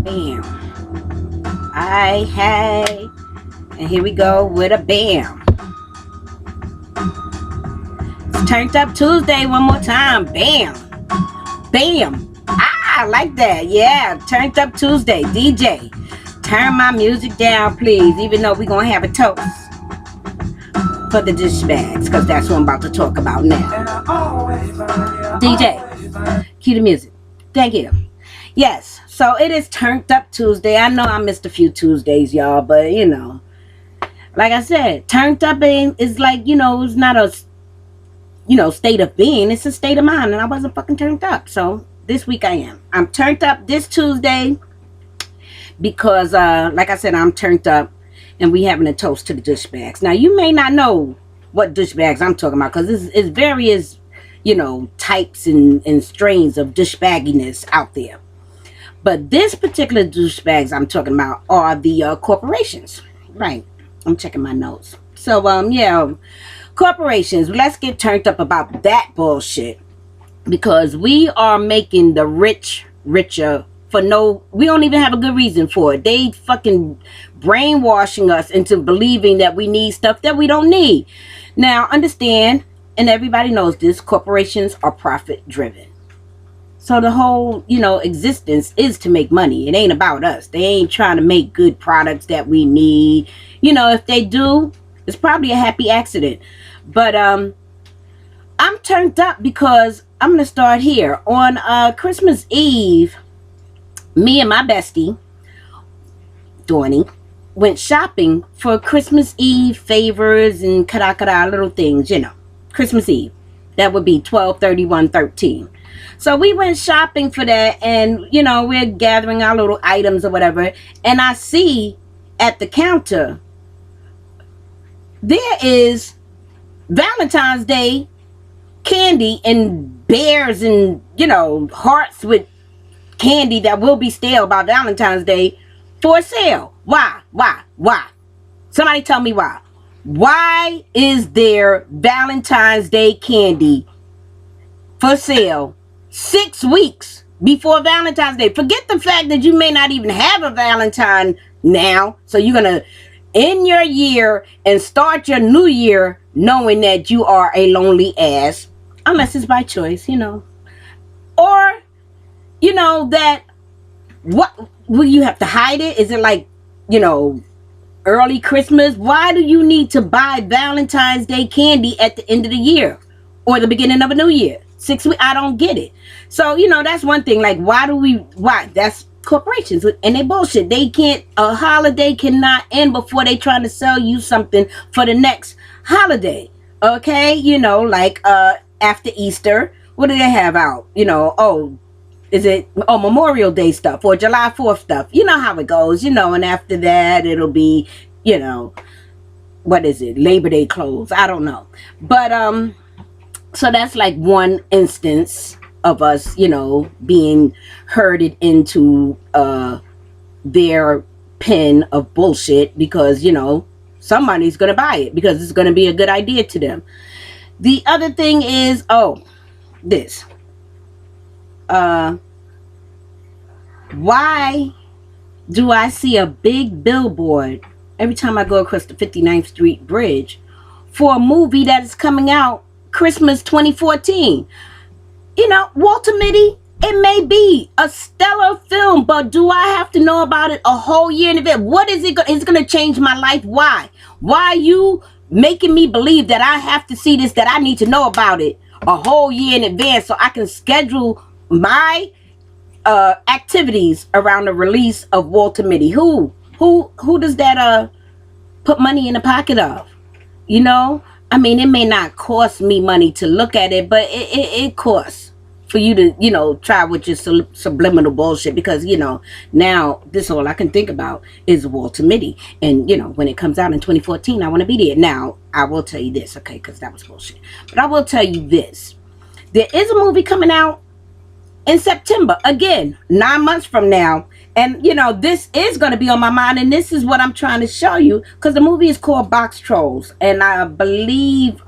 Bam. Hey. And here we go with a bam. It's Turnt Up Tuesday one more time. Bam. Bam. I like that. Yeah. Turnt Up Tuesday. DJ. Turn my music down, please. Even though we're going to have a toast for the douchebags. Because that's what I'm about to talk about now. DJ. Cue the music. Thank you. Yes, so it is Turnt Up Tuesday. I know I missed a few Tuesdays, y'all, but you know, like I said, turned up is like, it's not a, state of being. It's a state of mind, and I wasn't fucking turned up. So this week I am. I'm turned up this Tuesday because, like I said, I'm turned up, and we having a toast to the douchebags. Now, you may not know what douchebags I'm talking about because it's various, types and strains of douchebagginess out there. But this particular douchebags I'm talking about are the corporations. Right. I'm checking my notes. So, yeah, corporations. Let's get turned up about that bullshit. Because we are making the rich richer we don't even have a good reason for it. They fucking brainwashing us into believing that we need stuff that we don't need. Now, understand, and everybody knows this, corporations are profit driven. So the whole, existence is to make money. It ain't about us. They ain't trying to make good products that we need. If they do, it's probably a happy accident. But I'm turned up because I'm going to start here. On Christmas Eve, me and my bestie, Dorney, went shopping for Christmas Eve favors and kada little things, Christmas Eve. That would be 12/31/13. So we went shopping for that, and we're gathering our little items or whatever, and I see at the counter there is Valentine's Day candy and bears and hearts with candy that will be stale by Valentine's Day for sale. Why? Somebody tell me why. Why is there Valentine's Day candy for sale 6 weeks before Valentine's Day? Forget the fact that you may not even have a Valentine now. So you're going to end your year and start your new year knowing that you are a lonely ass. Unless it's by choice, Or, that, what, will you have to hide it? Is it like, early Christmas? Why do you need to buy Valentine's Day candy at the end of the year or the beginning of a new year? 6 weeks, I don't get it. So, that's one thing. Like, why? That's corporations and they bullshit. A holiday cannot end before they trying to sell you something for the next holiday. Okay? Like, after Easter, what do they have out? Memorial Day stuff or July 4th stuff. You know how it goes, and after that it'll be, what is it? Labor Day clothes. I don't know. But, so that's like one instance of us, being herded into, their pen of bullshit because, somebody's going to buy it because it's going to be a good idea to them. The other thing is, this. Why do I see a big billboard every time I go across the 59th Street Bridge for a movie that is coming out Christmas 2014? Walter Mitty, it may be a stellar film, but do I have to know about it a whole year in advance? What is it? It's going to change my life. Why? Why are you making me believe that I have to see this, that I need to know about it a whole year in advance so I can schedule my activities around the release of Walter Mitty? Who does that put money in the pocket of? I mean, it may not cost me money to look at it, but it costs for you to try with your subliminal bullshit, because now this all I can think about is Walter Mitty, and when it comes out in 2014 I want to be there. Now I will tell you this, okay, because that was bullshit, but I will tell you this: there is a movie coming out in September, again 9 months from now, and this is going to be on my mind, and this is what I'm trying to show you, because the movie is called Box Trolls, and I believe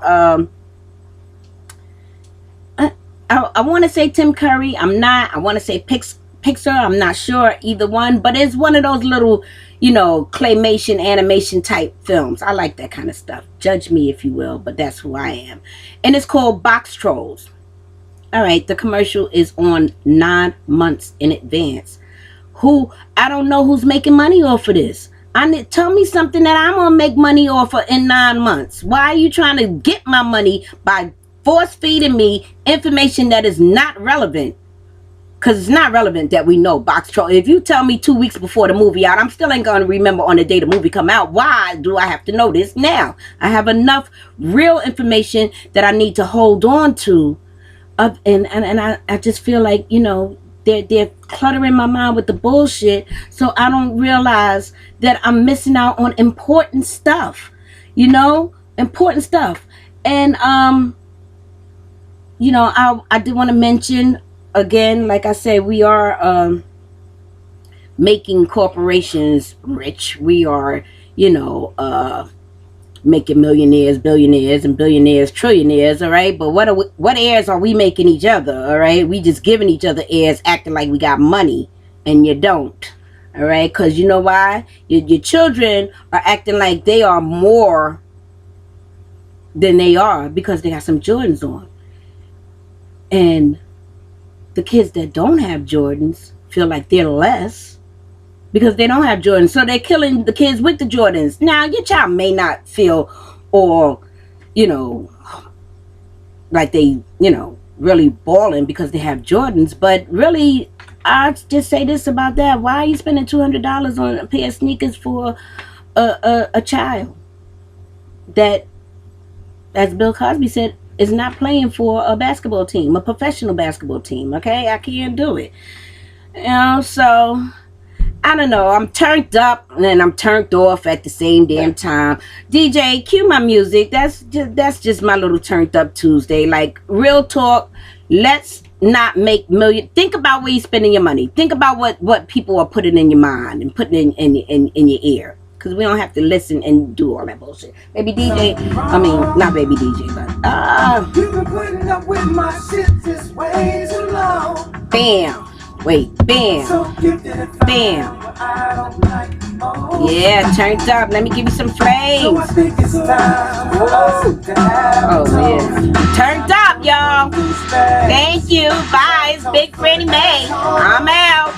I want to say Tim Curry. I'm not. I want to say Pixar. I'm not sure either one, but it's one of those little, claymation animation type films. I like that kind of stuff. Judge me if you will, but that's who I am. And it's called Box Trolls. All right, the commercial is on 9 months in advance. I don't know who's making money off of this. Tell me something that I'm gonna make money off of in 9 months. Why are you trying to get my money by force feeding me information that is not relevant? Because it's not relevant that we know Box Troll. If you tell me 2 weeks before the movie out, I'm still ain't gonna remember on the day the movie come out. Why do I have to know this now? I have enough real information that I need to hold on to. And I just feel like, they're cluttering my mind with the bullshit, so I don't realize that I'm missing out on important stuff. Important stuff. And I did want to mention again, like I said, we are making corporations rich. We are, making millionaires, billionaires, and billionaires, trillionaires, all right? But what heirs are we making each other, all right? We just giving each other heirs, acting like we got money, and you don't, all right? Because you know why? Your children are acting like they are more than they are because they got some Jordans on. And the kids that don't have Jordans feel like they're less because they don't have Jordans. So they're killing the kids with the Jordans. Now, your child may not feel or, like they, really balling because they have Jordans. But really, I just say this about that. Why are you spending $200 on a pair of sneakers for a child that, as Bill Cosby said, is not playing for a basketball team, a professional basketball team, okay? I can't do it. So I don't know. I'm turned up and I'm turned off at the same damn time. DJ, cue my music. That's just my little Turned Up Tuesday. Like, real talk. Let's not make million. Think about where you're spending your money. Think about what people are putting in your mind and putting in your ear. Because we don't have to listen and do all that bullshit. Baby DJ, not baby DJ, but you've been putting up with my shit this way too long. Bam. Wait, bam. Bam. Yeah, turned up. Let me give you some flames. Oh, yeah. Turned up, y'all. Thank you. Bye. It's Big Frannie Mae. I'm out.